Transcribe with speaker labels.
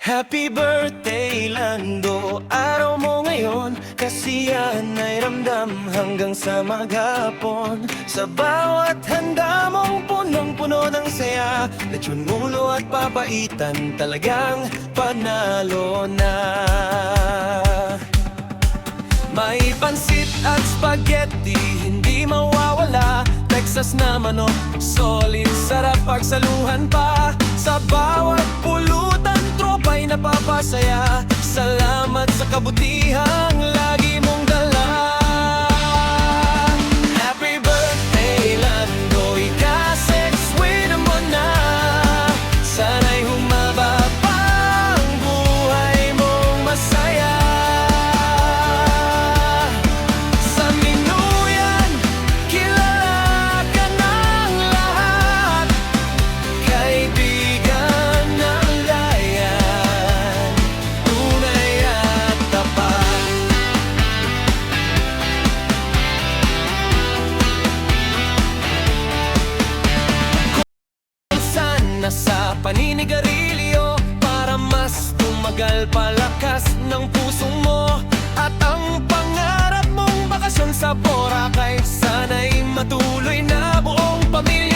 Speaker 1: Happy birthday Lando, araw mo ngayon. Kasiyahan ay ramdam hanggang sa maghapon. Sa bawat handa mong punong-puno ng saya. Lechon ulo at papaitan, talagang panalo na. May pansit at spaghetti, hindi mawawala. Texas na manok, solid, sarap pagsaluhan pa. Sa bawat pulutan, tropa'y napapasaya. Salamat sa kabutihang lagi mong dala. Happy birthday Lando, ika-6 mo na. Sana'y humaba pa ang buhay mong masaya. Sa Minuyan, kilala ka ng lahat. Kaibigan ng layan, tunay at tapat. Kung nasa paninigarilyo, para mas tumagal palakas ng puso mo. At ang pangarap mong bakasyon sa Boracay, sana'y matuloy na buong pamilya.